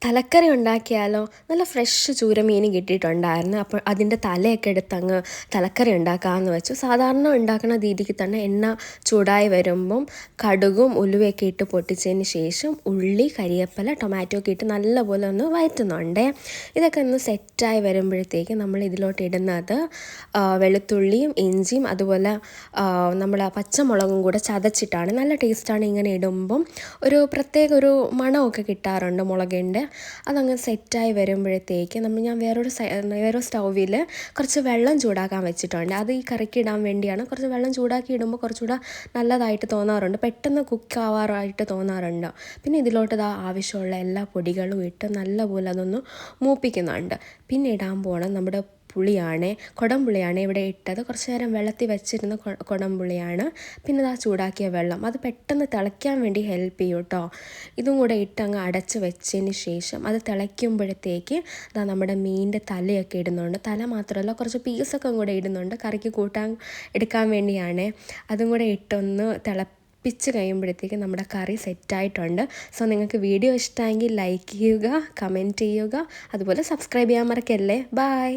തലക്കറി ഉണ്ടാക്കിയാലോ? നല്ല ഫ്രഷ് ചൂരമീൻ കിട്ടിയിട്ടുണ്ടായിരുന്നു. അപ്പോൾ അതിൻ്റെ തലയൊക്കെ എടുത്തങ്ങ് തലക്കറി ഉണ്ടാക്കാമെന്ന് വെച്ചു. സാധാരണ ഉണ്ടാക്കുന്ന രീതിക്ക് തന്നെ എണ്ണ ചൂടായി വരുമ്പം കടുകും ഉലുവയൊക്കെ ഇട്ട് പൊട്ടിച്ചതിന് ശേഷം ഉള്ളി, കരിവേപ്പില, ടൊമാറ്റോ ഒക്കെ ഇട്ട് നല്ലപോലെ ഒന്ന് വഴറ്റുന്നുണ്ട്. ഇതൊക്കെ ഒന്ന് സെറ്റായി വരുമ്പോഴത്തേക്ക് നമ്മൾ ഇതിലോട്ട് ഇടുന്നത് വെളുത്തുള്ളിയും ഇഞ്ചിയും അതുപോലെ നമ്മൾ പച്ചമുളകും കൂടെ ചതച്ചിട്ടാണ്. നല്ല ടേസ്റ്റാണ് ഇങ്ങനെ ഇടുമ്പം. ഒരു പ്രത്യേക ഒരു മണമൊക്കെ കിട്ടാറുണ്ട് മുളകിൻ്റെ. അതങ്ങ് സെറ്റായി വരുമ്പോഴത്തേക്ക് ഞാൻ വേറൊരു സ്റ്റൗവിൽ കുറച്ച് വെള്ളം ചൂടാക്കാൻ വെച്ചിട്ടുണ്ട്. അത് ഈ കറിക്ക് ഇടാൻ വേണ്ടിയാണ്. കുറച്ച് വെള്ളം ചൂടാക്കി ഇടുമ്പോൾ കുറച്ചുകൂടെ നല്ലതായിട്ട് തോന്നാറുണ്ട്, പെട്ടെന്ന് കുക്ക് ആവാറായിട്ട് തോന്നാറുണ്ട്. പിന്നെ ഇതിലോട്ട് ആവശ്യമുള്ള എല്ലാ പൊടികളും ഇട്ട് നല്ലപോലെ അതൊന്ന് മൂപ്പിക്കുന്നുണ്ട്. പിന്നെ ഇടാൻ പോകണം നമ്മുടെ പുളിയാണ്, കുടംപുളിയാണ് ഇവിടെ ഇട്ടത്. കുറച്ച് നേരം വെള്ളത്തിൽ വെച്ചിരുന്ന കുടംപുളിയാണ്. പിന്നെ ചൂടാക്കിയ വെള്ളം അത് പെട്ടെന്ന് തിളയ്ക്കാൻ വേണ്ടി ഹെൽപ്പ് ചെയ്യും കേട്ടോ. ഇതും കൂടെ ഇട്ടങ്ങ് അടച്ച് വെച്ചതിന് ശേഷം അത് തിളയ്ക്കുമ്പോഴത്തേക്ക് നമ്മുടെ മീനിൻ്റെ തലയൊക്കെ ഇടുന്നുണ്ട്. തല മാത്രമല്ല, കുറച്ച് പീസൊക്കെ കൂടെ ഇടുന്നുണ്ട്, കറിക്ക് എടുക്കാൻ വേണ്ടിയാണ്. അതും കൂടെ ഇട്ടൊന്ന് പിച്ച് കഴിയുമ്പോഴത്തേക്ക് നമ്മുടെ കറി സെറ്റായിട്ടുണ്ട്. സോ നിങ്ങൾക്ക് വീഡിയോ ഇഷ്ടമെങ്കിൽ ലൈക്ക് ചെയ്യുക, കമൻറ്റ് ചെയ്യുക, അതുപോലെ സബ്സ്ക്രൈബ് ചെയ്യാൻ മറക്കല്ലേ. ബൈ.